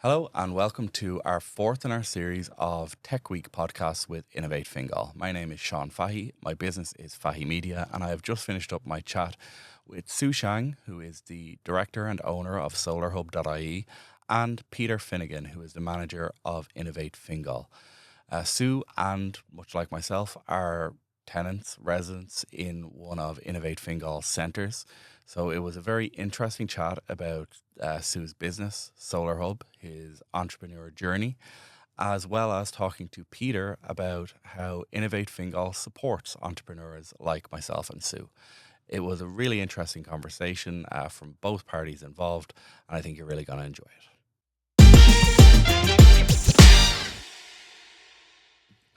Hello and welcome to our fourth in our series of Tech Week podcasts with Innovate Fingal. My name is Sean Fahy, my business is Fahy Media, and I have just finished up my chat with Su Qiang, who is the director and owner of SolarHub.ie, and Peter Finnegan, who is the manager of Innovate Fingal. Sue and, much like myself, are tenants, residents in one of Innovate Fingal's centres. So it was a very interesting chat about Sue's business, SolarHub, his entrepreneur journey, as well as talking to Peter about how Innovate Fingal supports entrepreneurs like myself and Sue. It was a really interesting conversation from both parties involved, and I think you're really going to enjoy it.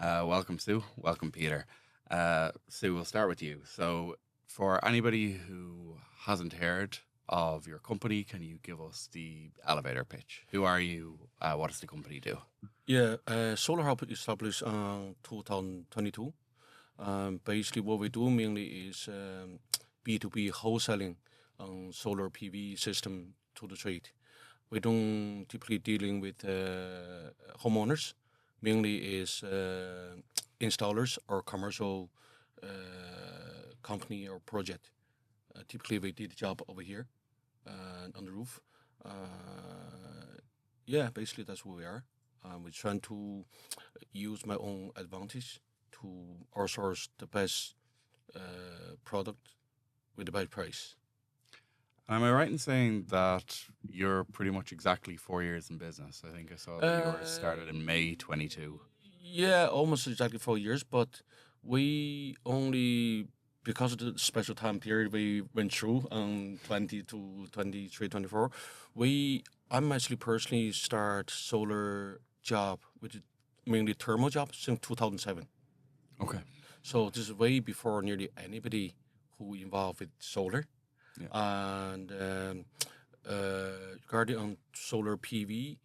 Welcome, Sue. Welcome, Peter. Sue, we'll start with you. So for anybody who hasn't heard of your company, can you give us the elevator pitch? Who are you? What does the company do? Yeah, SolarHub established in 2022. Basically, what we do mainly is B2B wholesaling on solar PV system to the trade. We don't typically dealing with homeowners. Mainly is installers or commercial company or project. Typically, we did the job over here on the roof. Yeah, basically that's who we are. We're trying to use my own advantage to outsource the best product with the best price. Am I right in saying that you're pretty much exactly 4 years in business? I think I saw that yours started in May 22. Yeah, almost exactly 4 years, but we only, because of the special time period we went through 20 to 23, 24, I'm actually personally start solar job, which is mainly thermal job, since 2007. Okay. So this is way before nearly anybody who involved with solar. Yeah. And regarding on solar PV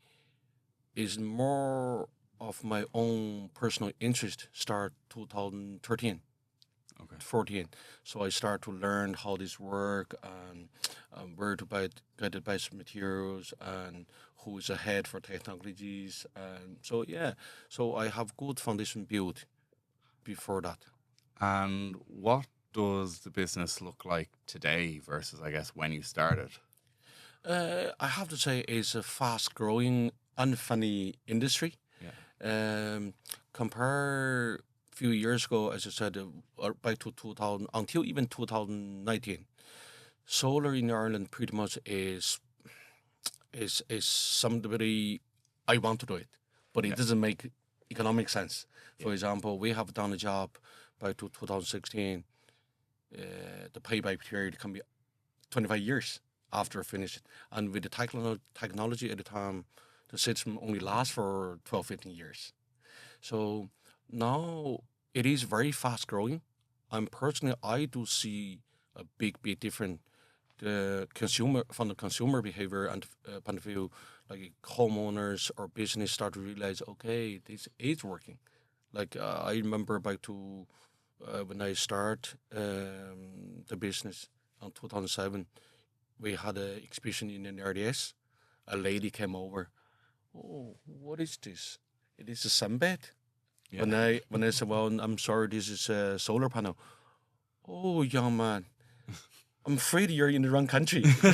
is more of my own personal interest. Start 2013, Okay. 14. So I start to learn how this work and where to get the best materials and who is ahead for technologies. And so yeah, so I have good foundation built before that. And what does the business look like today versus, I guess, when you started? I have to say it's a fast-growing, unfunny industry. Yeah. Compare a few years ago, as I said, back to 2000 until even 2019, solar in Ireland pretty much is somebody I want to do it, but it doesn't make economic sense. For example, we have done a job back to 2016. The payback period can be 25 years after finished. And with the technology at the time, the system only lasts for 12, 15 years. So now it is very fast growing. And personally, I do see a big difference. From the consumer behavior and point of view, like homeowners or business start to realize, okay, this is working. Like I remember back to when I start the business in 2007, we had an exhibition in an RDS. A lady came over. Oh, what is this? It is a sunbed. Yeah. When I said, well, I'm sorry, this is a solar panel. Oh, young man, I'm afraid you're in the wrong country. So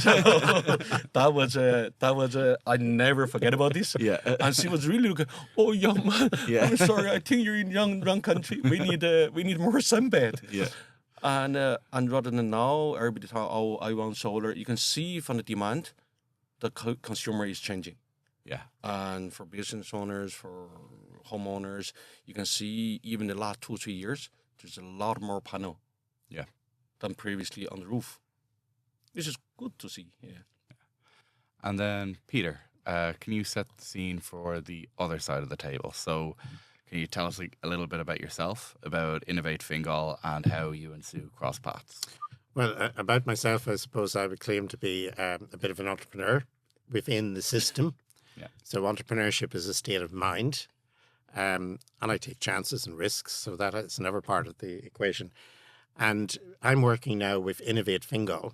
that was I never forget about this. Yeah. And she was really looking. Oh, young man, Yeah. I'm sorry. I think you're in the wrong country. We need more sunbed. Yeah. And rather than now, everybody talk, oh, I want solar. You can see from the demand, the consumer is changing. Yeah. And for business owners, for homeowners, you can see even the last 2-3 years, there's a lot more panel. Yeah. Than previously on the roof. This is good to see. Yeah. And then Peter, can you set the scene for the other side of the table? So can you tell us a little bit about yourself, about Innovate Fingal, and how you and Sue cross paths? Well, about myself, I suppose I would claim to be a bit of an entrepreneur within the system. Yeah. So entrepreneurship is a state of mind, and I take chances and risks, so that is never part of the equation. And I'm working now with Innovate Fingal,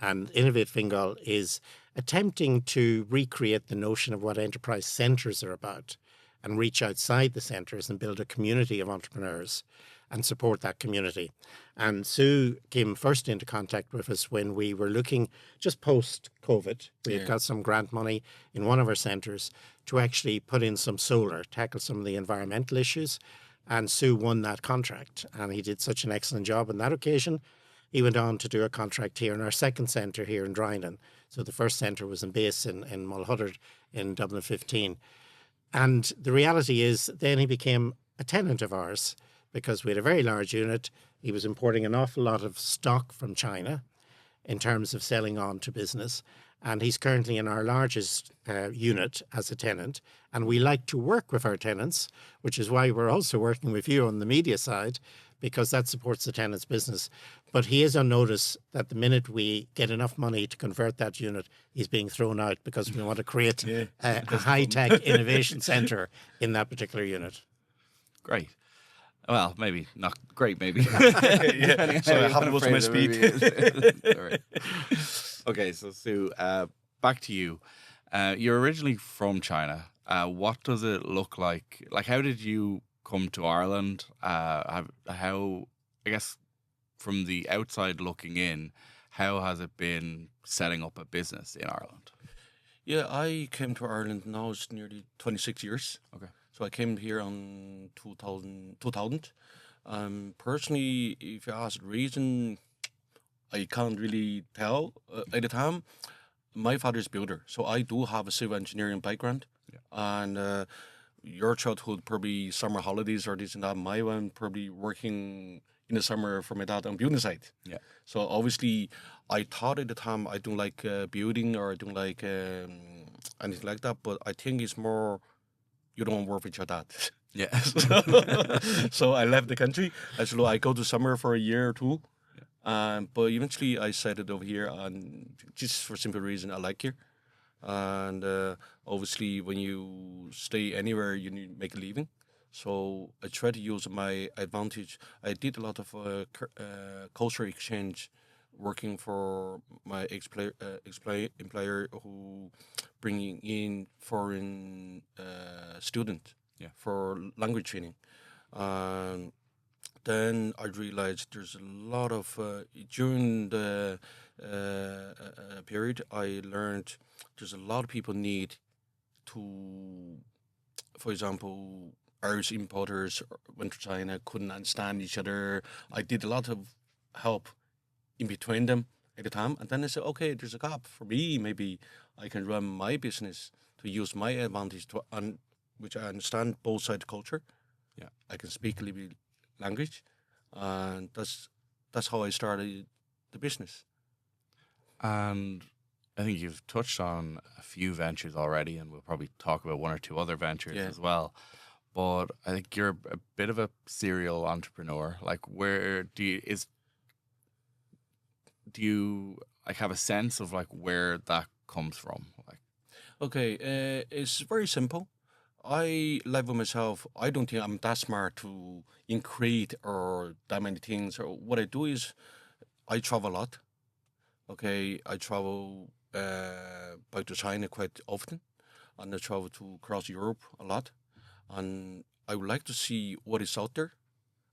and Innovate Fingal is attempting to recreate the notion of what enterprise centres are about and reach outside the centres and build a community of entrepreneurs and support that community. And Sue came first into contact with us when we were looking just post-COVID. We had got some grant money in one of our centres to actually put in some solar, tackle some of the environmental issues. And Sue won that contract. And he did such an excellent job on that occasion. He went on to do a contract here in our second centre here in Drynan. So the first centre was in base in Mulhuddard in Dublin 15. And the reality is then he became a tenant of ours because we had a very large unit. He was importing an awful lot of stock from China in terms of selling on to business. And he's currently in our largest unit as a tenant. And we like to work with our tenants, which is why we're also working with you on the media side, because that supports the tenant's business. But he is on notice that the minute we get enough money to convert that unit, he's being thrown out because we want to create a high-tech innovation centre in that particular unit. Great. Well, maybe not great, maybe. So I haven't lost my speed. Right. Okay, so Sue, back to you. You're originally from China. What does it look like? Like, how did you come to Ireland? How, I guess, from the outside looking in, how has it been setting up a business in Ireland? Yeah, I came to Ireland now, it's nearly 26 years. Okay. So I came here in 2000. Personally, if you ask the reason, I can't really tell at the time. My father's a builder, so I do have a civil engineering background. Yeah. And your childhood, probably summer holidays or this and that. My one, probably working in the summer for my dad on building site. Yeah. So obviously, I thought at the time I don't like building or I don't like anything like that. But I think it's more you don't work with your dad. Yeah. So I left the country. Actually, I go to summer for a year or two. Yeah. But eventually I settled over here, and just for simple reason, I like here. And obviously, when you stay anywhere, you need to make a living. So I try to use my advantage. I did a lot of cultural exchange, working for my employer who bringing in foreign student for language training. Then I realized there's a lot of during the period I learned there's a lot of people need to, for example, Irish importers went to China, couldn't understand each other. I did a lot of help in between them at the time. And then I said, okay, there's a gap for me. Maybe I can run my business to use my advantage, which I understand both sides culture. Yeah, I can speak a little bit language. And that's how I started the business. And I think you've touched on a few ventures already, and we'll probably talk about one or two other ventures as well. But I think you're a bit of a serial entrepreneur. Like, where do you like have a sense of like where that comes from? Like, okay, it's very simple. I live with myself. I don't think I'm that smart to create or that many things. Or what I do is I travel a lot. Okay, I travel back to China quite often, and I travel to across Europe a lot. And I would like to see what is out there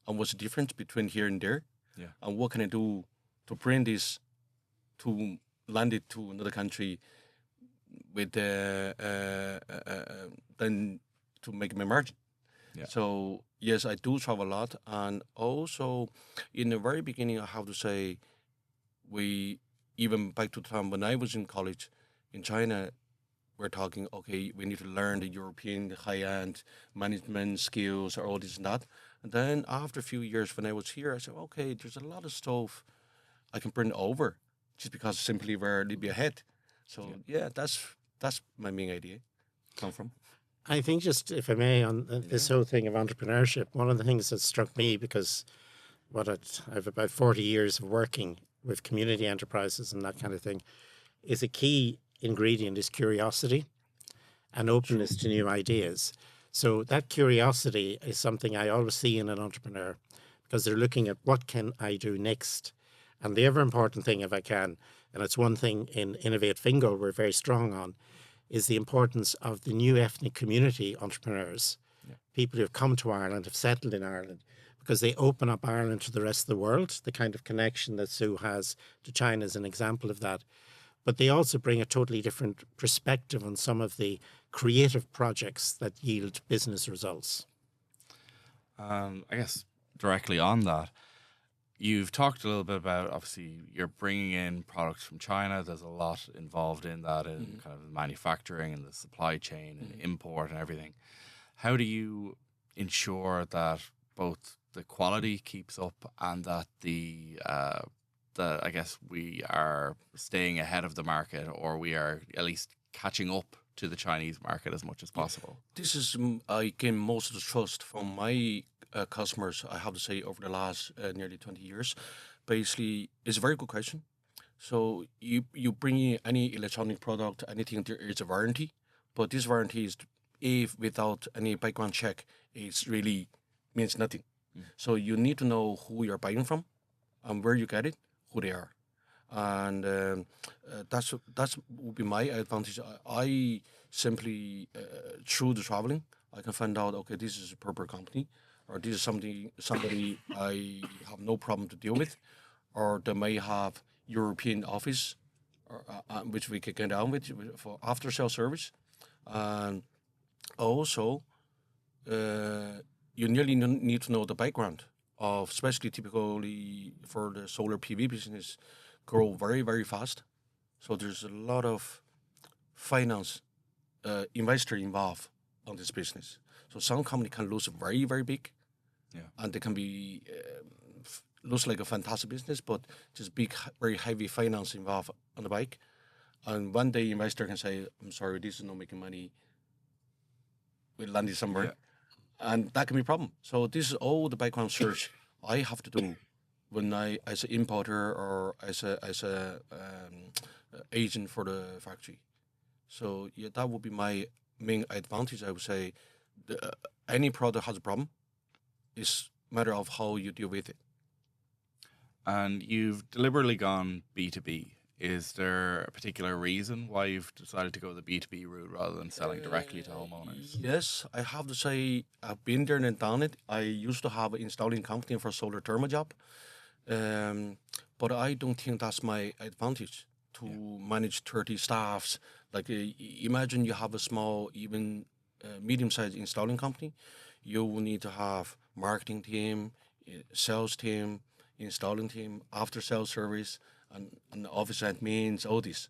and what's the difference between here and there. Yeah. And what can I do to bring this to land it to another country with then to make my margin. Yeah. So yes, I do travel a lot. And also in the very beginning, I have to say, even back to the time when I was in college in China, we're talking, okay, we need to learn the European high-end management skills or all this and that. And then after a few years when I was here, I said, okay, there's a lot of stuff I can bring over just because simply we're a little bit ahead. So yeah, that's my main idea come from. I think just, if I may, on this whole thing of entrepreneurship, one of the things that struck me, because I've about 40 years of working with community enterprises and that kind of thing, is a key ingredient is curiosity and openness to new ideas. So that curiosity is something I always see in an entrepreneur, because they're looking at what can I do next. And the other important thing, if I can, and it's one thing in Innovate Fingal we're very strong on, is the importance of the new ethnic community entrepreneurs, people who have come to Ireland, have settled in Ireland, because they open up Ireland to the rest of the world. The kind of connection that Sue has to China is an example of that. But they also bring a totally different perspective on some of the creative projects that yield business results. I guess directly on that, you've talked a little bit about, obviously, you're bringing in products from China. There's a lot involved in that, in kind of manufacturing and the supply chain and import and everything. How do you ensure that both the quality keeps up and that I guess we are staying ahead of the market, or we are at least catching up to the Chinese market as much as possible? This is, I gain most of the trust from my customers, I have to say, over the last nearly 20 years. Basically, it's a very good question. So you bring in any electronic product, anything, there is a warranty, but this warranty is, if without any background check, it really means nothing. So you need to know who you're buying from and where you get it, who they are. And that's would be my advantage. I simply, through the traveling, I can find out, okay, this is a proper company, or this is somebody I have no problem to deal with, or they may have European office, or, which we can get on with for after sales service. And also, you nearly need to know the background of, especially typically for the solar PV business, grow very, very fast. So there's a lot of finance investor involved on this business. So some company can lose very, very big, and they can be looks like a fantastic business, but just big, very heavy finance involved on the bike. And one day investor can say, I'm sorry, this is not making money. We'll land it somewhere. And that can be a problem. So this is all the background search I have to do when I, as an importer or as a agent for the factory. So yeah, that would be my main advantage. I would say any product has a problem. It's a matter of how you deal with it. And you've deliberately gone B2B. Is there a particular reason why you've decided to go the B2B route rather than selling directly to homeowners? Yes, I have to say I've been there and done it. I used to have an installing company for solar thermal job, but I don't think that's my advantage to manage 30 staffs. Like imagine you have a small, even medium-sized installing company. You will need to have marketing team, sales team, installing team, after sales service, and office admins, all this.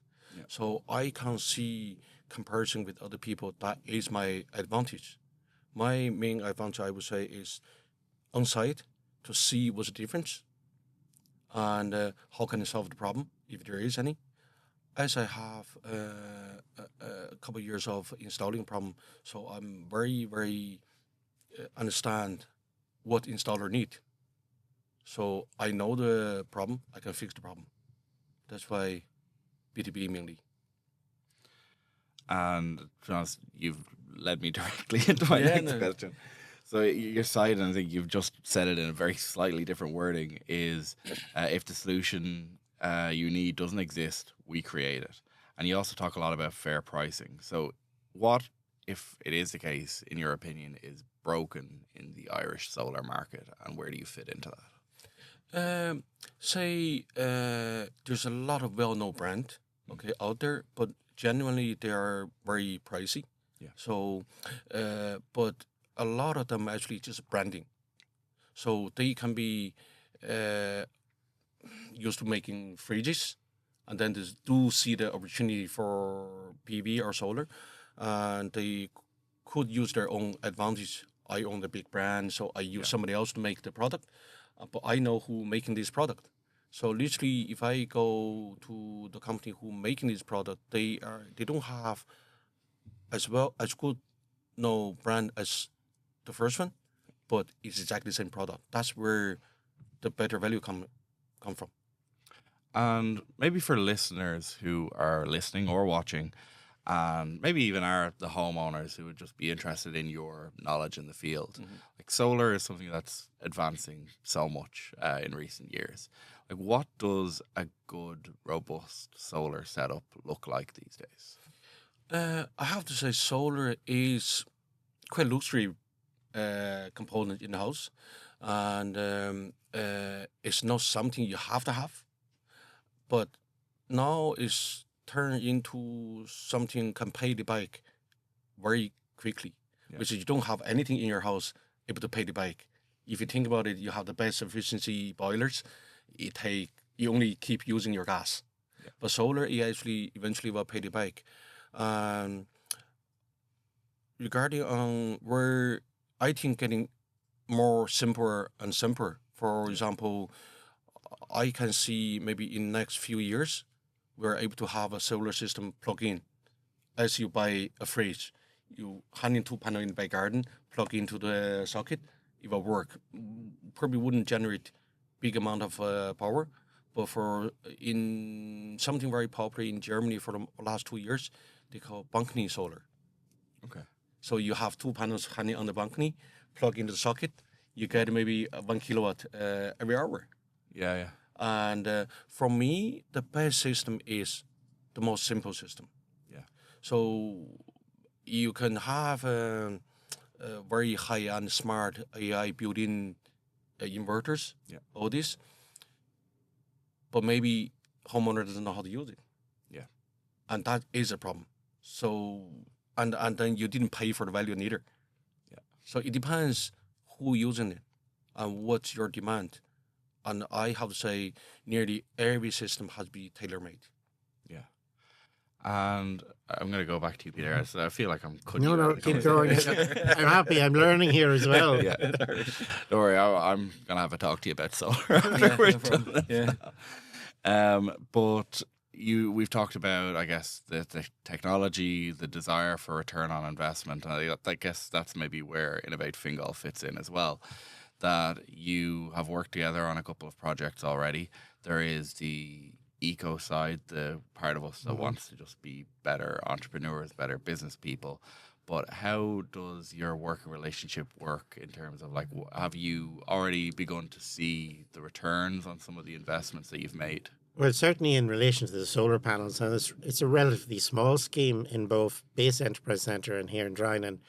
So I can see comparison with other people. That is my advantage. My main advantage, I would say, is on site to see what's the difference and how can I solve the problem if there is any. As I have a couple of years of installing problem, so I'm very, very understand what installer need. So I know the problem, I can fix the problem. That's why B2B mainly. And to be honest, you've led me directly into my next question. So your side, and I think you've just said it in a very slightly different wording, is if the solution you need doesn't exist, we create it. And you also talk a lot about fair pricing. So what, if it is the case, in your opinion, is broken in the Irish solar market, and where do you fit into that? There's a lot of well-known brand, out there, but genuinely they are very pricey. So, but a lot of them actually just branding. So they can be used to making fridges, and then they do see the opportunity for PV or solar, and they could use their own advantage. I own the big brand, so I use somebody else to make the product. But I know who making this product. So literally, if I go to the company who making this product, they don't have as good brand as the first one, but it's exactly the same product. That's where the better value come from. And maybe for listeners who are listening or watching, and maybe even are the homeowners who would just be interested in your knowledge in the field. Like solar is something that's advancing so much in recent years. Like, what does a good, robust solar setup look like these days? I have to say, solar is quite a luxury component in the house, and it's not something you have to have. But now it's turned into something can pay the bike very quickly, which is you don't have anything in your house able to pay the bike. If you think about it, you have the best efficiency boilers. You only keep using your gas, but solar you actually eventually will pay the bike. Um, Regarding on where I think getting more simpler and simpler. For example, I can see maybe in the next few years, we're able to have a solar system plug in. As you buy a fridge, you hang in 2 panels in the back garden, plug into the socket, it will work. Probably wouldn't generate big amount of power, but for in something very popular in Germany for the last 2 years, they call balcony solar. Okay. So you have 2 panels hanging on the balcony, plug into the socket, you get maybe 1 kilowatt every hour. Yeah. And for me, the best system is the most simple system. Yeah. So you can have a very high-end smart AI built-in inverters, all this, but maybe homeowner doesn't know how to use it. Yeah. And that is a problem. So, and then you didn't pay for the value neither. Yeah. So it depends who using it and what's your demand. And I have to say, nearly every system has to be tailor-made. Yeah. And I'm going to go back to you, Peter. I feel like I'm cutting No, you out no, of the keep going. conversation. I'm happy. I'm learning here as well. Yeah. Don't worry, I'm going to have a talk to you about solar after we're done. But we've talked about, I guess, the technology, the desire for return on investment. And I guess that's maybe where Innovate Fingal fits in as well. That you have worked together on a couple of projects already. There is the eco side, the part of us that wants to just be better entrepreneurs, better business people. But how does your working relationship work in terms of, like, have you already begun to see the returns on some of the investments that you've made? Well, certainly in relation to the solar panels, and it's a relatively small scheme in both Base Enterprise Centre and here in Drynan.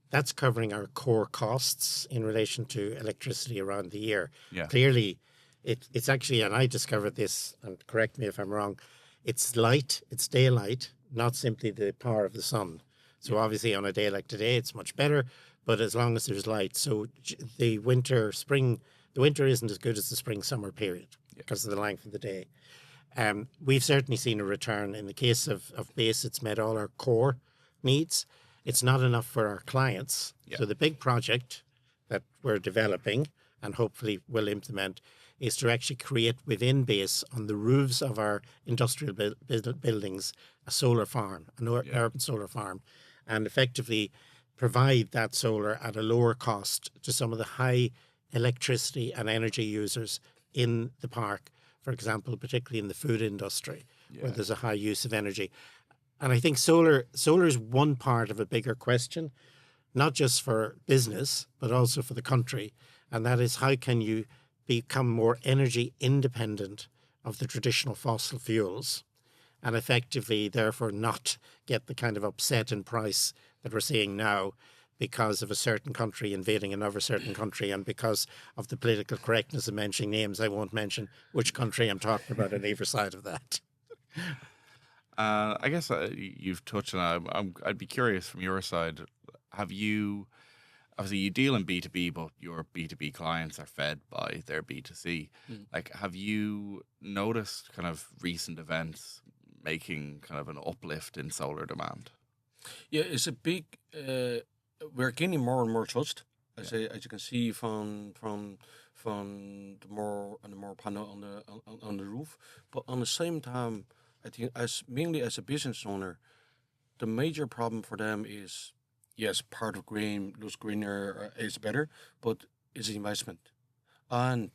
That's covering our core costs in relation to electricity around the year. Yeah. Clearly, it's actually, and I discovered this, and correct me if I'm wrong, it's light, it's daylight, not simply the power of the sun. So obviously on a day like today, it's much better, but as long as there's light. So the winter isn't as good as the spring-summer period because of the length of the day. We've certainly seen a return. In the case of Base, it's met all our core needs. It's not enough for our clients. Yeah. So the big project that we're developing and hopefully will implement is to actually create within Base on the roofs of our industrial buildings a solar farm, an urban solar farm, and effectively provide that solar at a lower cost to some of the high electricity and energy users in the park, for example, particularly in the food industry, where there's a high use of energy. And I think solar is one part of a bigger question, not just for business, but also for the country. And that is, how can you become more energy independent of the traditional fossil fuels and effectively, therefore, not get the kind of upset in price that we're seeing now because of a certain country invading another certain country, and because of the political correctness of mentioning names, I won't mention which country I'm talking about on either side of that. I guess you've touched on. I'd be curious from your side. Have you, obviously, you deal in B2B, but your B2B clients are fed by their B2C. Like, have you noticed kind of recent events making kind of an uplift in solar demand? Yeah, it's a big. We're gaining more and more trust, as you can see from the more and more panel on the roof. But on the same time, I think mainly as a business owner, the major problem for them is, yes, part of green looks greener is better, but it's investment and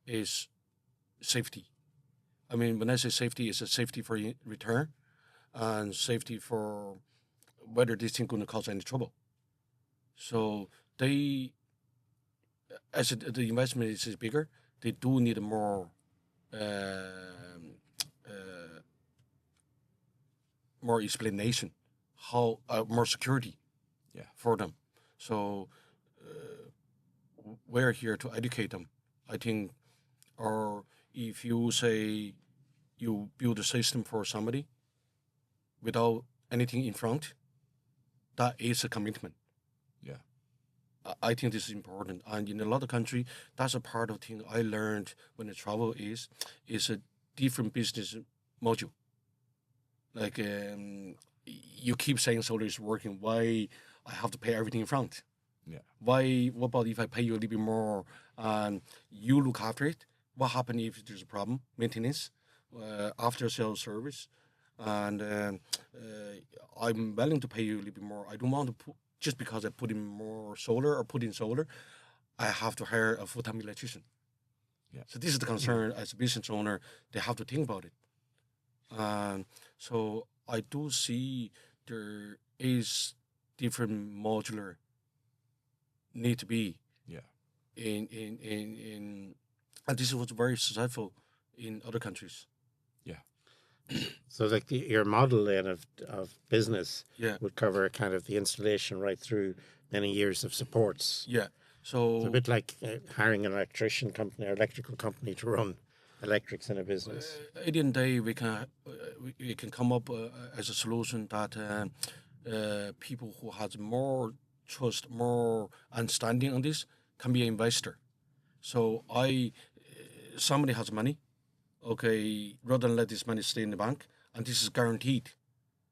is safety. I mean, when I say safety, it's a safety for return and safety for whether this thing going to cause any trouble. So they, as the investment is bigger, they do need more more explanation, how more security Yeah. for them. So we're here to educate them, I think. Or if you say you build a system for somebody without anything in front, that is a commitment. Yeah. I think this is important. And in a lot of country, that's a part of thing I learned when I travel is a different business module. Like you keep saying solar is working, why I have to pay everything in front? Yeah. Why? What about if I pay you a little bit more and you look after it? What happens if there's a problem? Maintenance, after sales service, and I'm willing to pay you a little bit more. I don't want to put just because I put in more solar or put in solar, I have to hire a full-time electrician. Yeah. So this is the concern as a business owner. They have to think about it. So I do see there is different modular need to be Yeah. in and this was very successful in other countries. So like your model then of business Yeah. would cover kind of the installation right through many years of supports. Yeah. It's So a bit like hiring an electrician company or electrical company to run electrics in a business. at the end of the day, we can come up as a solution that people who has more trust, more understanding on this can be an investor. So somebody has money, okay, rather than let this money stay in the bank, and this is guaranteed.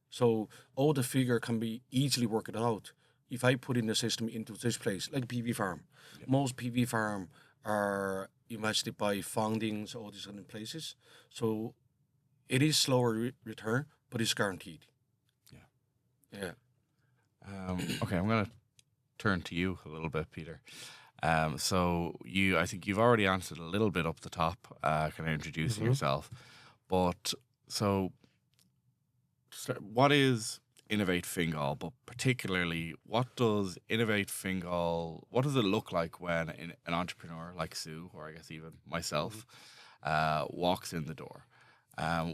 So all the figure can be easily worked out. If I put in the system into this place, like PV farm, most PV farm are invested by fundings, all these other places. So it is slower return, but it's guaranteed. Yeah. Okay, I'm going to turn to you a little bit, Peter. So I think you've already answered a little bit up the top, kind of introducing yourself. But so what is Innovate Fingal? But particularly, what does Innovate Fingal? What does it look like when an entrepreneur like Sue, or I guess even myself, walks in the door?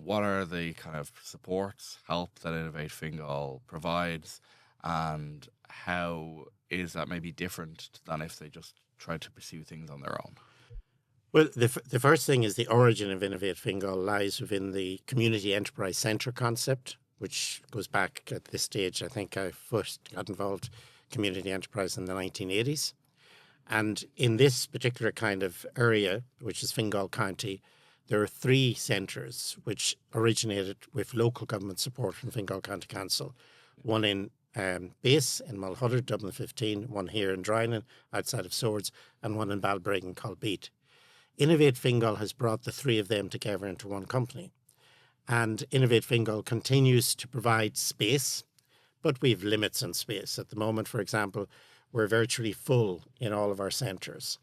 What are the kind of supports, help that Innovate Fingal provides, and how is that maybe different than if they just tried to pursue things on their own? Well, the first thing is the origin of Innovate Fingal lies within the Community Enterprise Centre concept, which goes back at this stage. I think I first got involved in community enterprise in the 1980s. And in this particular kind of area, which is Fingal County, there are 3 centres which originated with local government support from Fingal County Council. One in base in Mulhuddard, Dublin 15, one here in Drynan, outside of Swords, and one in Balbriggan called Beat. Innovate Fingal has brought the 3 of them together into one company. And Innovate Fingal continues to provide space, but we have limits on space. At the moment, for example, we're virtually full in all of our centres.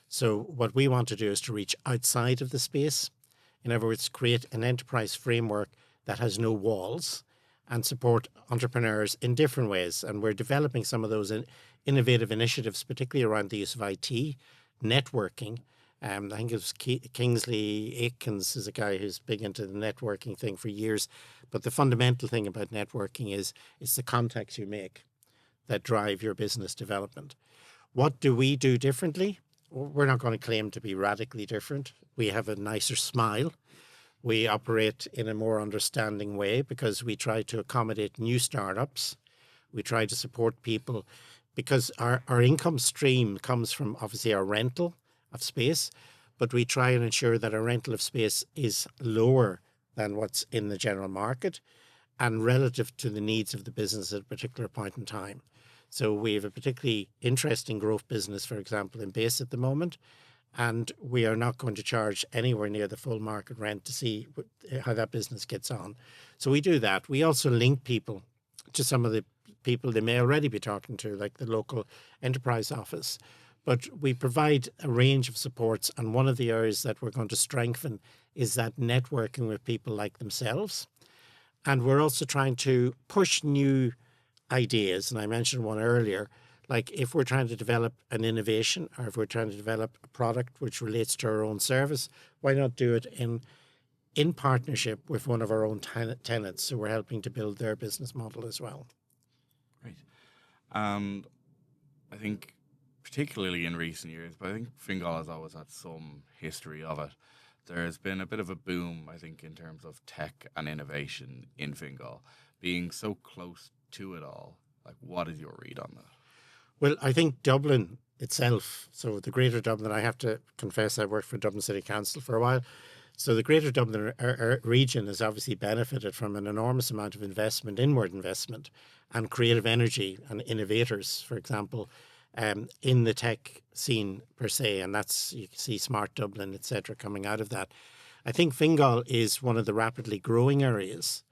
So what we want to do is to reach outside of the space. In other words, create an enterprise framework that has no walls and support entrepreneurs in different ways. And we're developing some of those innovative initiatives, particularly around the use of IT, networking. I think it was Kingsley Aikens is a guy who's big into the networking thing for years. But the fundamental thing about networking is it's the contacts you make that drive your business development. What do we do differently? We're not going to claim to be radically different. We have a nicer smile. We operate in a more understanding way because we try to accommodate new startups. We try to support people because our income stream comes from obviously our rental of space, but we try and ensure that our rental of space is lower than what's in the general market and relative to the needs of the business at a particular point in time. So we have a particularly interesting growth business, for example, in base at the moment, and we are not going to charge anywhere near the full market rent to see how that business gets on. So we do that. We also link people to some of the people they may already be talking to, like the local enterprise office. But we provide a range of supports, and one of the areas that we're going to strengthen is that networking with people like themselves. And we're also trying to push new ideas, and I mentioned one earlier, Like if we're trying to develop an innovation or if we're trying to develop a product which relates to our own service, why not do it in partnership with one of our own tenants? So we're helping to build their business model as well. Great. And I think particularly in recent years, but I think Fingal has always had some history of it. There's been a bit of a boom, I think, in terms of tech and innovation in Fingal, being so close to it all. Like, what is your read on that? Well, I think Dublin itself, so the Greater Dublin, I have to confess I worked for Dublin City Council for a while. So the Greater Dublin region has obviously benefited from an enormous amount of investment, inward investment, and creative energy and innovators, for example, in the tech scene per se. And that's, you can see Smart Dublin, etc., coming out of that. I think Fingal is one of the rapidly growing areas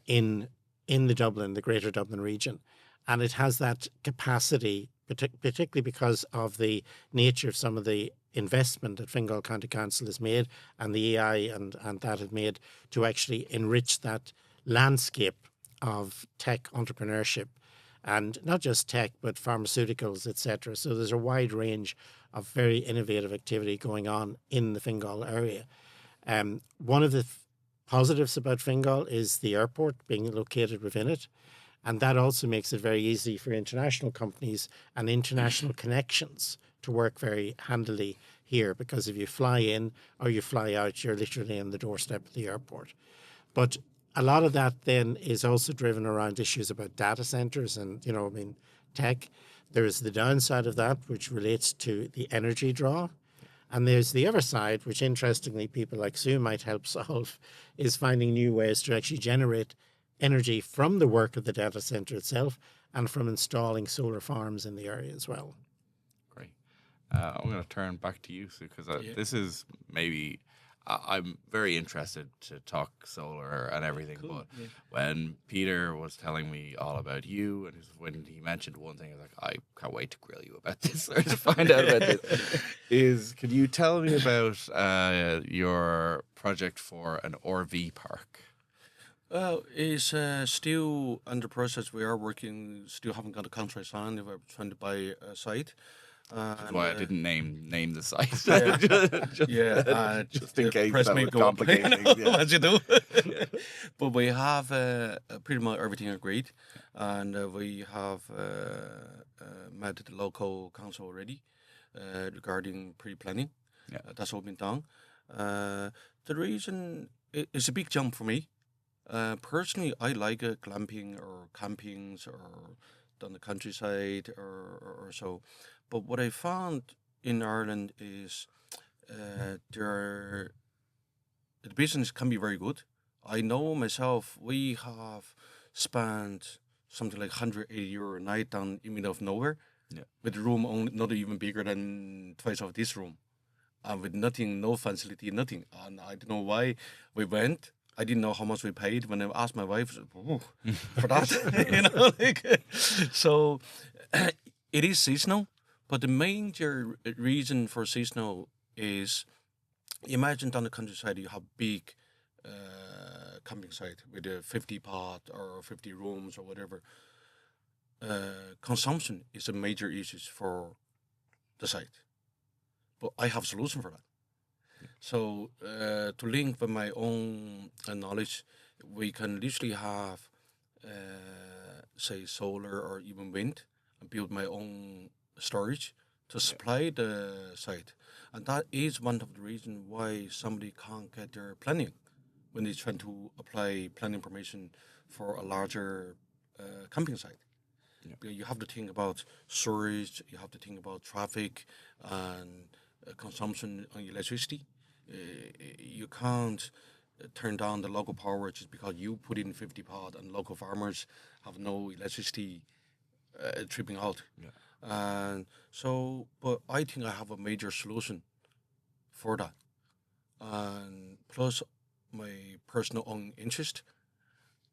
in the Greater Dublin region. And it has that capacity, particularly because of the nature of some of the investment that Fingal County Council has made and the AI and that had made to actually enrich that landscape of tech entrepreneurship, and not just tech, but pharmaceuticals, etc. So there's a wide range of very innovative activity going on in the Fingal area. One of the positives about Fingal is the airport being located within it. And that also makes it very easy for international companies and international connections to work very handily here, because if you fly in or you fly out, you're literally on the doorstep of the airport. But a lot of that then is also driven around issues about data centers and, tech. There's the downside of that, which relates to the energy draw. And there's the other side, which interestingly people like Sue might help solve, is finding new ways to actually generate energy from the work of the data center itself and from installing solar farms in the area as well. Great. I'm going to turn back to you, Sue, because this is maybe... I'm very interested to talk solar and everything, but when Peter was telling me all about you and when he mentioned one thing, I was like, I can't wait to grill you about this or to find out about this. Could you tell me about your project for an RV park? Well, it's still under process. We are working, still haven't got a contract signed. We're trying to buy a site. That's why I didn't name the site. Just in case press that me would go up, complicate things. as you do. But we have pretty much everything agreed, and we have met the local council already regarding pre-planning. That's all been done. The reason it's a big jump for me. Personally, I like glamping or campings or on the countryside or so. But what I found in Ireland is the business can be very good. I know myself, we have spent something like €180 a night down in the middle of nowhere, with the room only not even bigger than twice of this room, and with nothing, no facility, nothing. And I don't know why we went. I didn't know how much we paid. When I asked my wife, for that, So it is seasonal, but the major reason for seasonal is, imagine down the countryside you have big camping site with a 50 pot or 50 rooms or whatever. Consumption is a major issue for the site, but I have a solution for that. So to link with my own knowledge, we can literally have, say, solar or even wind, and build my own storage to supply the site. And that is one of the reasons why somebody can't get their planning when they're trying to apply planning permission for a larger camping site. You have to think about storage, you have to think about traffic and consumption on electricity. You can't turn down the local power just because you put in 50 pot and local farmers have no electricity tripping out. And so, but I think I have a major solution for that. And plus my personal own interest,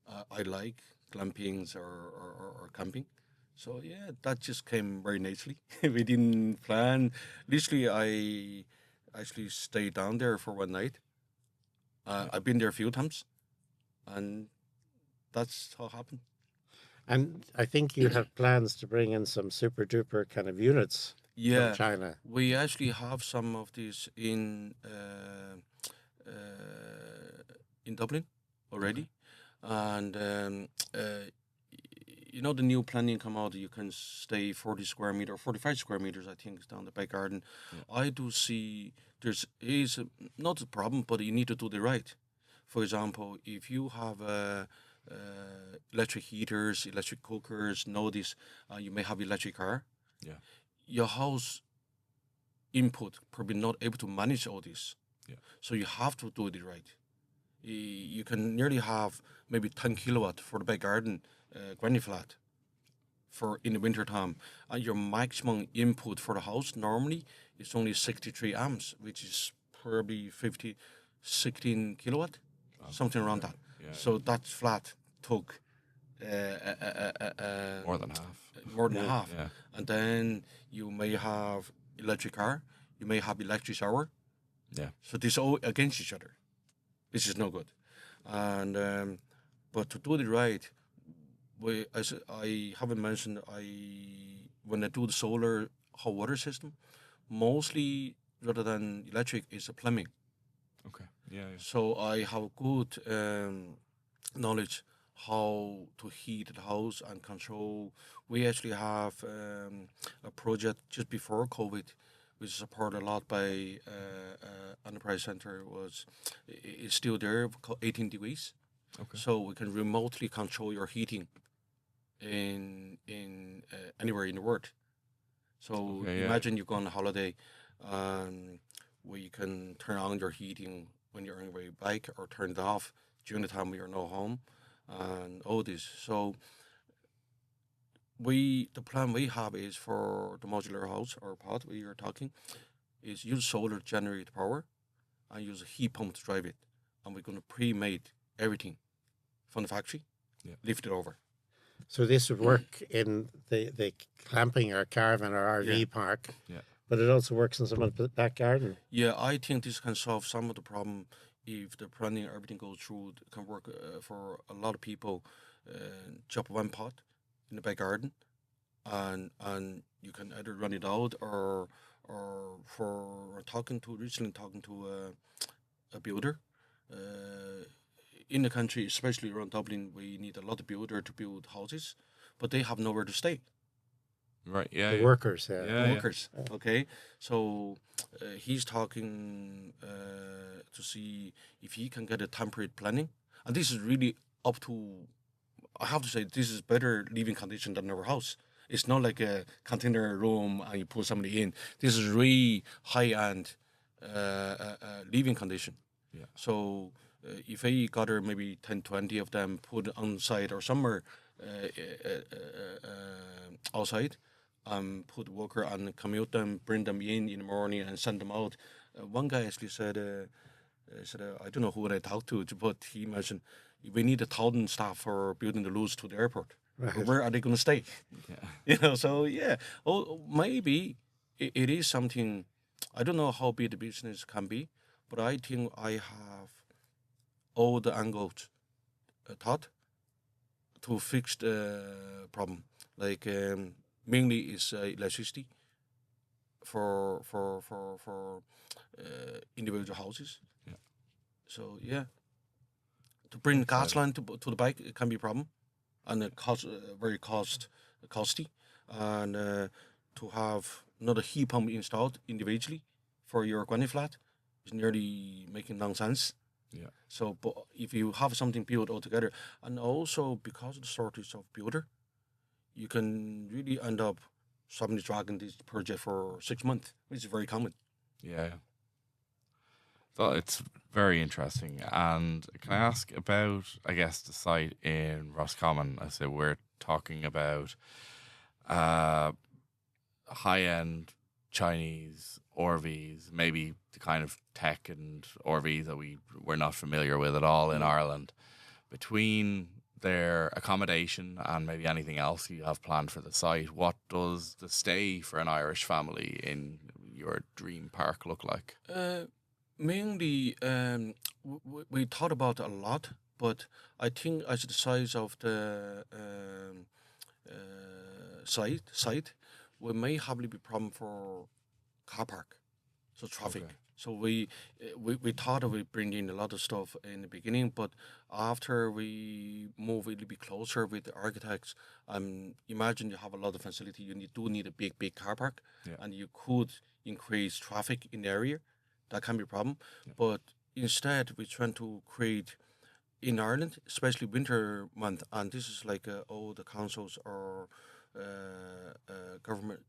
I like glampings or camping. So yeah, that just came very nicely. We didn't plan. Literally, I actually stayed down there for one night. I've been there a few times, and that's how it happened. And I think you have plans to bring in some super duper kind of units from Yeah, China. we actually have some of these in Dublin already, and you know the new planning come out. You can stay 40 square meter, 45 square meters, I think, is down the back garden. I do see not a problem, but you need to do the right. For example, if you have electric heaters, electric cookers, notice you may have electric car. Yeah. Your house input probably not able to manage all this. Yeah. So you have to do it right. You can nearly have maybe 10 kilowatt for the back garden granny flat for in the winter time, and your maximum input for the house normally is only 63 amps, which is probably 16 kilowatt, something around that. Yeah. So that flat took More than half. more than half. Yeah. And then you may have electric car, you may have electric shower. Yeah. So these all against each other, which is no good. And but to do it right, as I haven't mentioned, when I do the solar hot water system, mostly rather than electric is a plumbing. Okay. Yeah. So I have good knowledge how to heat the house and control. We actually have a project just before COVID, which is supported a lot by Enterprise Center. Is still there, called 18 degrees. Okay. So we can remotely control your heating in anywhere in the world. So Okay, yeah. imagine you go on a holiday, where you can turn on your heating when you're on your way back, or turn it off during the time you're not home, and all this. So the plan we have is for the modular house or pod we are talking, is use solar to generate power, and use a heat pump to drive it, and we're going to pre-made everything from the factory, lift it over. So this would work in the camping or caravan or RV park, but it also works in someone's back garden. Yeah, I think this can solve some of the problem if the planning, everything goes through. It can work for a lot of people. Chop one pot in the back garden, and you can either run it out or recently talking to a builder. In the country, especially around Dublin, we need a lot of builder to build houses, but they have nowhere to stay. Right. Yeah. The workers, Workers. Okay. So he's talking to see if he can get a temporary planning, and this is really up to. I have to say, this is better living condition than our house. It's not like a container room and you put somebody in. This is really high end living condition. Yeah. So if I gather maybe 10, 20 of them, put on site or somewhere outside, put worker and commute them, bring them in the morning and send them out. One guy actually said, I don't know who I talked to, but he mentioned we need 1,000 staff for building the routes to the airport. Right. Where are they going to stay? Yeah. So yeah. Oh, maybe it is something. I don't know how big the business can be, but I think I have all the angles thought to fix the problem. Like mainly is electricity for individual houses. Yeah. So yeah, to bring the gas line to the bike, it can be a problem, and it cost very costly, and to have another heat pump installed individually for your granny flat is nearly making nonsense. Yeah. So, but if you have something built all together, and also because of the shortage of builder, you can really end up somebody dragging this project for 6 months, which is very common. Yeah. So it's very interesting. And can I ask about, I guess, the site in Roscommon? I said we're talking about high-end Chinese RVs, maybe the kind of tech and RVs that we're not familiar with at all in Ireland. Between their accommodation and maybe anything else you have planned for the site, what does the stay for an Irish family in your dream park look like? Mainly, we thought about a lot, but I think as the size of the site, we may have a little bit problem for car park, so traffic. Okay. So we thought of it bringing a lot of stuff in the beginning, but after we move a little bit closer with the architects, imagine you have a lot of facility, do need a big car park, Yeah. and you could increase traffic in the area. That can be a problem, Yeah. but instead we're trying to create in Ireland, especially winter month, and this is like all the councils or government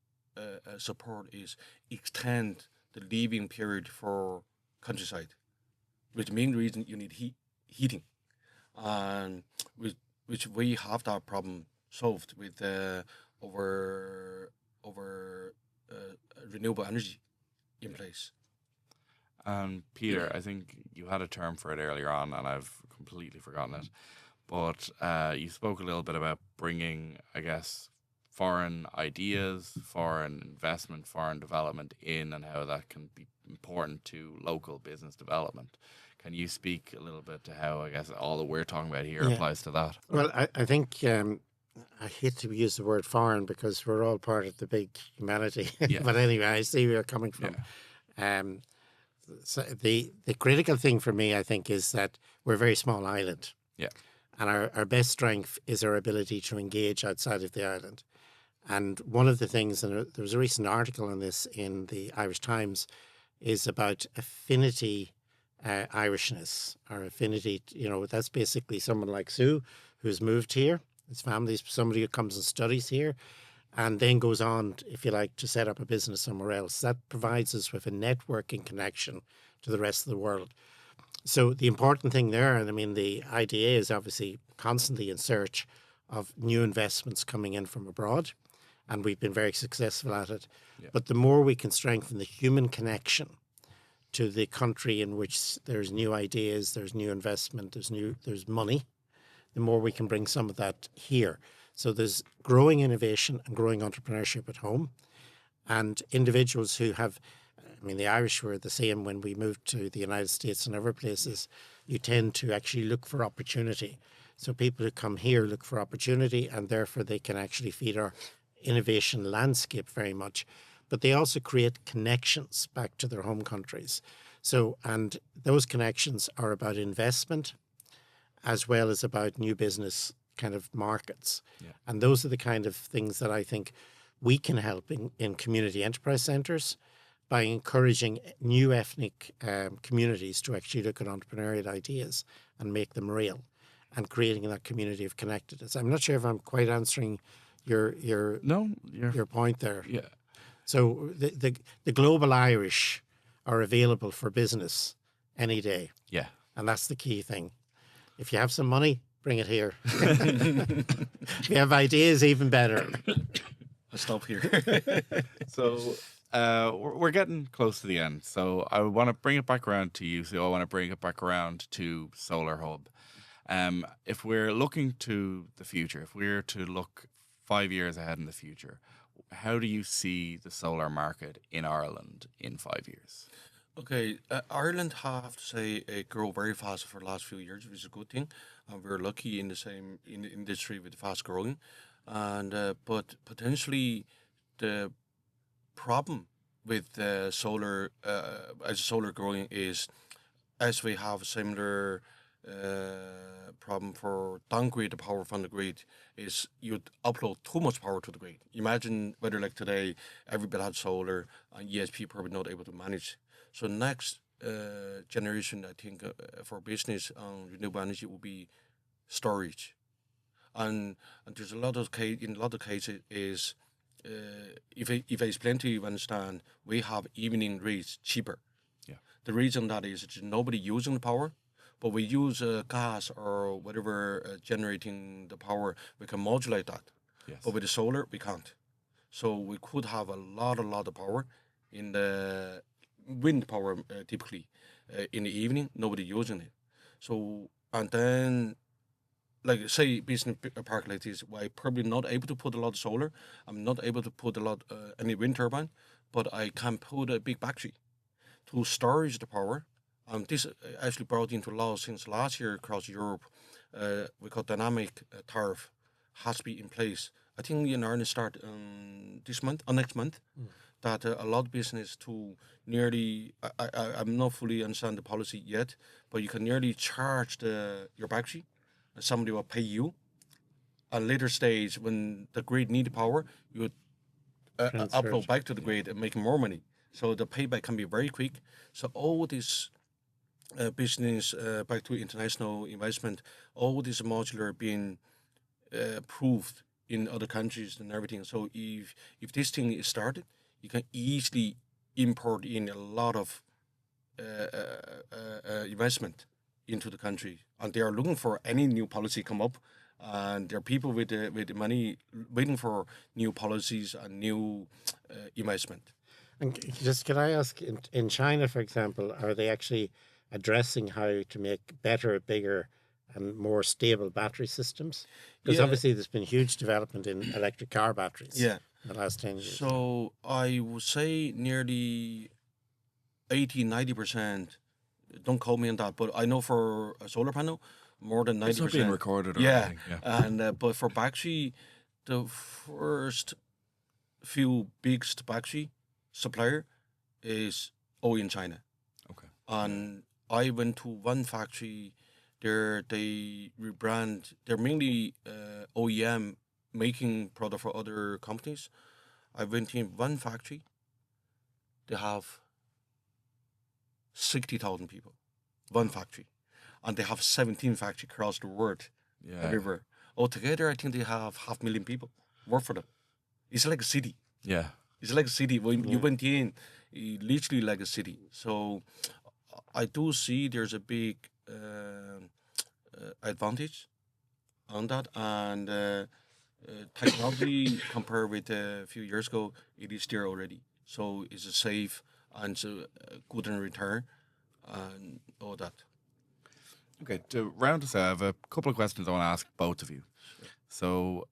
support is extend the leaving period for countryside, which main reason you need heating, and which we have that problem solved with over renewable energy in place. And Peter, I think you had a term for it earlier on, and I've completely forgotten it. But you spoke a little bit about bringing, I guess, foreign ideas, foreign investment, foreign development in, and how that can be important to local business development. Can you speak a little bit to how, I guess, all that we're talking about here Yeah. applies to that? Well, I think I hate to use the word foreign because we're all part of the big humanity. Yeah. But anyway, I see where you're coming from. So the critical thing for me, I think, is that we're a very small island. Yeah. And our best strength is our ability to engage outside of the island. And one of the things, and there was a recent article on this in the Irish Times, is about affinity Irishness, or affinity, that's basically someone like Sue, who's moved here. His family's somebody who comes and studies here and then goes on, if you like, to set up a business somewhere else. That provides us with a networking connection to the rest of the world. So the important thing there, and I mean, the IDA is obviously constantly in search of new investments coming in from abroad, and we've been very successful at it. Yeah. But the more we can strengthen the human connection to the country in which there's new ideas, there's new investment, there's money, the more we can bring some of that here. So there's growing innovation and growing entrepreneurship at home, and individuals who have, I mean, the Irish were the same when we moved to the United States and other places. You tend to actually look for opportunity. So people who come here look for opportunity, and therefore they can actually feed our innovation landscape very much. But they also create connections back to their home countries. So, and those connections are about investment as well as about new business kind of markets. Yeah. And those are the kind of things that I think we can help in community enterprise centres by encouraging new ethnic communities to actually look at entrepreneurial ideas and make them real, and creating that community of connectedness. I'm not sure if I'm quite answering your point there. Yeah. So the global Irish are available for business any day. Yeah. And that's the key thing. If you have some money, bring it here. If you have ideas, even better. I'll stop here. So we're getting close to the end. So I want to bring it back around to you. So I want to bring it back around to Solar Hub. If we're looking to the future, if we're to look 5 years ahead in the future, how do you see the solar market in Ireland in 5 years? Okay, Ireland, have to say, grow very fast for the last few years, which is a good thing. And we're lucky in the industry with fast growing. And but potentially the problem with solar as solar growing is, as we have similar problem for downgrade the power from the grid, is you upload too much power to the grid. Imagine whether like today everybody had solar and ESP probably not able to manage. So next generation, I think, for business on renewable energy will be storage, and there's a lot of in a lot of cases is if I explain to you, understand, we have evening rates cheaper. Yeah. The reason that is nobody using the power, but we use gas or whatever generating the power. We can modulate that. Yes. But with the solar, we can't. So we could have a lot of power in the wind power typically in the evening, nobody using it. So, and then, like say business park like this, where I'm probably not able to put a lot of solar, I'm not able to put a lot any wind turbine, but I can put a big battery to storage the power This actually brought into law since last year across Europe. We call dynamic tariff has to be in place. I think in Ireland start this month or next month. That a lot of business to nearly I'm not fully understand the policy yet, but you can nearly charge your battery, and somebody will pay you. At later stage, when the grid need power, you would Transfer upload it. back to the grid and make more money. So the payback can be very quick. So all this business back to international investment, all this modular being proved in other countries and everything. So if this thing is started, you can easily import in a lot of investment into the country, and they are looking for any new policy come up, and there are people with the money waiting for new policies and new investment. And just can I ask, in China, for example, are they actually addressing how to make better, bigger, and more stable battery systems? Because Yeah. obviously there's been huge development in electric car batteries Yeah. in the last 10 years. So I would say nearly 80-90%. Don't quote me on that, but I know for a solar panel, more than 90%. It's not being recorded or Yeah, anything. Yeah. and but for battery, the first few biggest battery supplier is all in China. Okay. And I went to one factory there. They rebrand. They're mainly OEM making product for other companies. I went in one factory. They have 60,000 people, one factory, and they have 17 factories across the world, Yeah. everywhere. Altogether, I think they have 500,000 people work for them. It's like a city. Yeah. It's like a city. When you went in, literally like a city. So I do see there's a big advantage on that, and technology compared with a few years ago, it is there already. So it's a safe and it's a good in return and all that. Okay, to round us out, I have a couple of questions I want to ask both of you. So,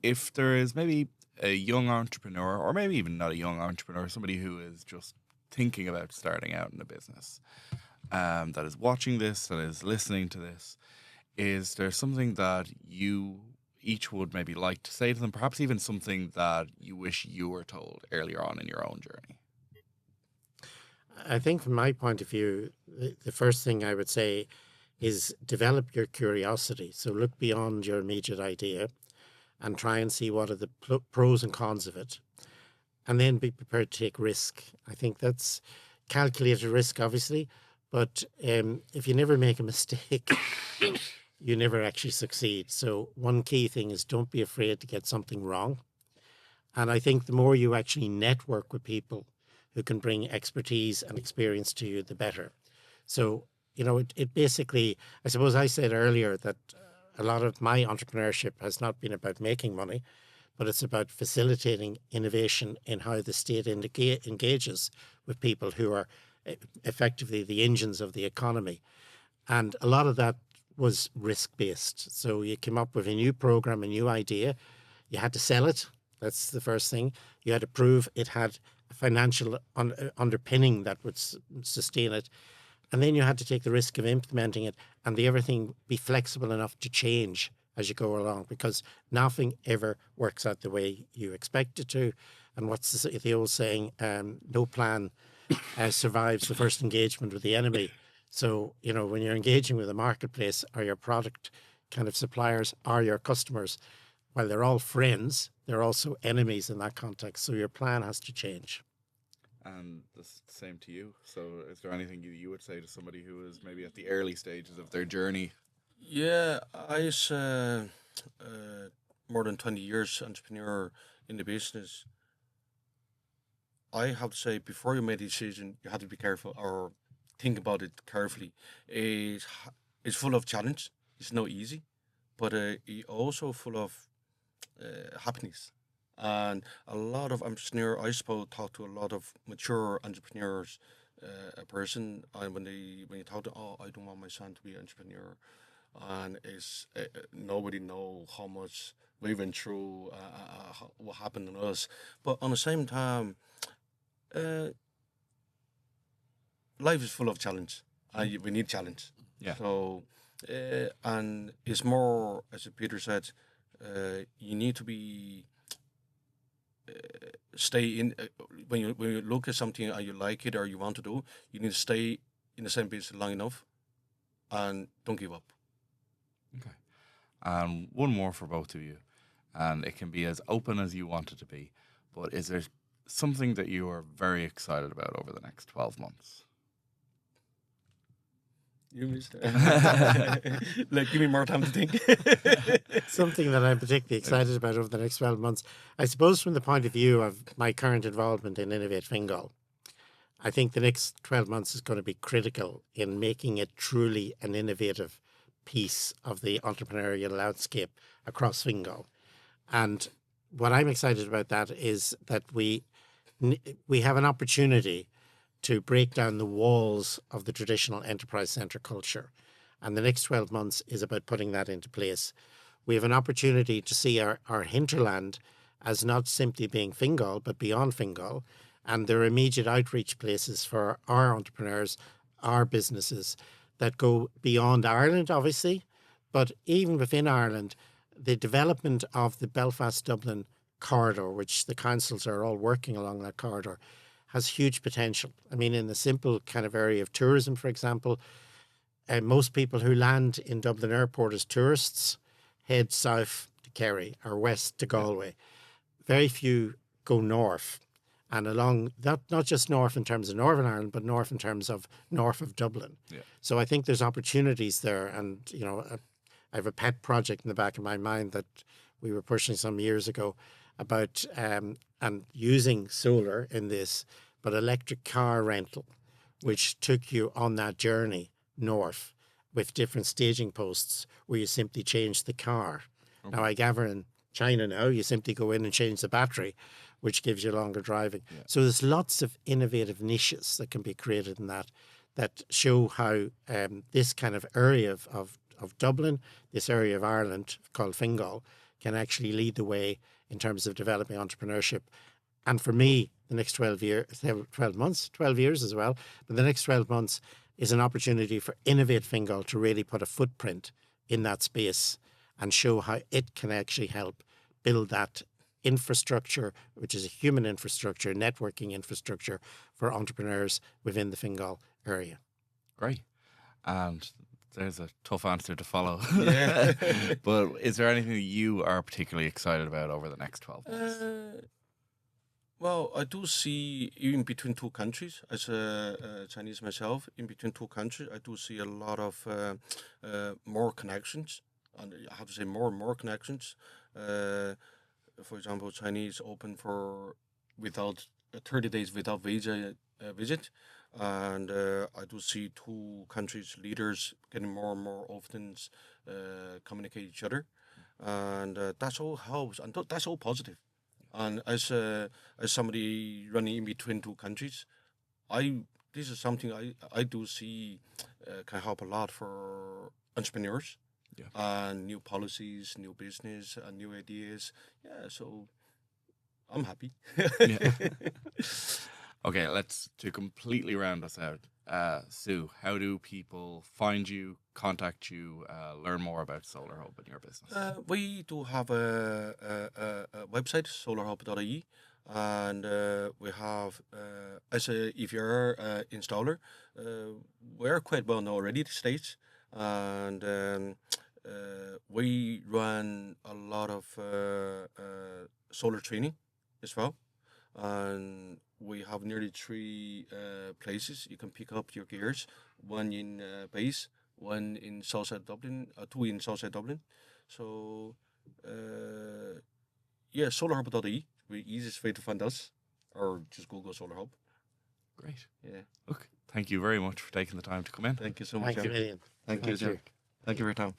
if there is maybe a young entrepreneur, or maybe even not a young entrepreneur, somebody who is just thinking about starting out in a business, that is watching this, that is listening to this, is there something that you each would maybe like to say to them, perhaps even something that you wish you were told earlier on in your own journey? I think from my point of view, the first thing I would say is develop your curiosity. So look beyond your immediate idea and try and see what are the pros and cons of it. And then be prepared to take risk. I think that's calculated risk, obviously, but if you never make a mistake, you never actually succeed. So one key thing is don't be afraid to get something wrong. And I think the more you actually network with people who can bring expertise and experience to you, the better. So, it basically, I suppose I said earlier that a lot of my entrepreneurship has not been about making money, but it's about facilitating innovation in how the state engages with people who are effectively the engines of the economy. And a lot of that was risk-based. So you came up with a new program, a new idea. You had to sell it. That's the first thing. You had to prove it had a financial underpinning that would sustain it. And then you had to take the risk of implementing it and everything be flexible enough to change as you go along, because nothing ever works out the way you expect it to. And what's the old saying, no plan survives the first engagement with the enemy. So, when you're engaging with a marketplace or your product kind of suppliers or your customers, while they're all friends, they're also enemies in that context. So your plan has to change. And the same to you. So, is there anything you would say to somebody who is maybe at the early stages of their journey? Yeah, I was more than 20 years entrepreneur in the business. I have to say, before you make a decision, you have to be careful or think about it carefully. It's full of challenge. It's not easy, but it also full of happiness. And a lot of entrepreneurs, I suppose, talk to a lot of mature entrepreneurs, a person, and when you talk to, oh, I don't want my son to be an entrepreneur, and it's nobody know how much we went through, what happened to us. But on the same time, life is full of challenge. We need challenge. Yeah. So, and it's more, as Peter said, you need to be stay in when you look at something and you like it or you want to do. You need to stay in the same business long enough, and don't give up. Okay. And one more for both of you, and it can be as open as you want it to be. But is there something that you are very excited about over the next 12 months? You missed like, give me more time to think. Something that I'm particularly excited about over the next 12 months, I suppose from the point of view of my current involvement in Innovate Fingal, I think the next 12 months is going to be critical in making it truly an innovative piece of the entrepreneurial landscape across Fingal. And what I'm excited about that is that we have an opportunity to break down the walls of the traditional enterprise centre culture. And the next 12 months is about putting that into place. We have an opportunity to see our hinterland as not simply being Fingal, but beyond Fingal. And there are immediate outreach places for our entrepreneurs, our businesses that go beyond Ireland, obviously. But even within Ireland, the development of the Belfast-Dublin corridor, which the councils are all working along that corridor, has huge potential. I mean, in the simple kind of area of tourism, for example, most people who land in Dublin Airport as tourists head south to Kerry or west to Galway. Very few go north, and along that, not just north in terms of Northern Ireland, but north in terms of north of Dublin. Yeah. So I think there's opportunities there, and I have a pet project in the back of my mind that we were pushing some years ago about and using solar in this, but electric car rental, which took you on that journey north with different staging posts where you simply change the car. Okay. Now, I gather in China now, you simply go in and change the battery, which gives you longer driving. Yeah. So there's lots of innovative niches that can be created in that show how this kind of area of Dublin, this area of Ireland called Fingal, can actually lead the way in terms of developing entrepreneurship. And for me, the next 12 years as well, but the next 12 months is an opportunity for Innovate Fingal to really put a footprint in that space and show how it can actually help build that infrastructure, which is a human infrastructure, networking infrastructure for entrepreneurs within the Fingal area. Great. And there's a tough answer to follow. Yeah. But is there anything that you are particularly excited about over the next 12 months? Well, I do see, in between two countries, as a Chinese myself, in between two countries, I do see a lot of more connections. And I have to say more and more connections. For example, Chinese open for without 30 days without visa visit. And I do see two countries' leaders getting more and more often communicate each other. And that's all helps. And that's all positive. And as somebody running in between two countries, this is something I do see can help a lot for entrepreneurs. Yeah. And new policies, new business, and new ideas. Yeah, so I'm happy. Yeah. Okay, to completely round us out. Sue, how do people find you, contact you, learn more about Solar Hub and your business? We do have a website, solarhub.ie, and we have, if you're an installer, we're quite well known already these days, and we run a lot of solar training as well, and we have nearly 3 places you can pick up your gears. One in Base, one in Southside Dublin, 2 in Southside Dublin. So, solarhub.ie, the easiest way to find us, or just Google Solar Hub. Great. Yeah. Look, thank you very much for taking the time to come in. Thank you so much. Thank you. Thank you for your time.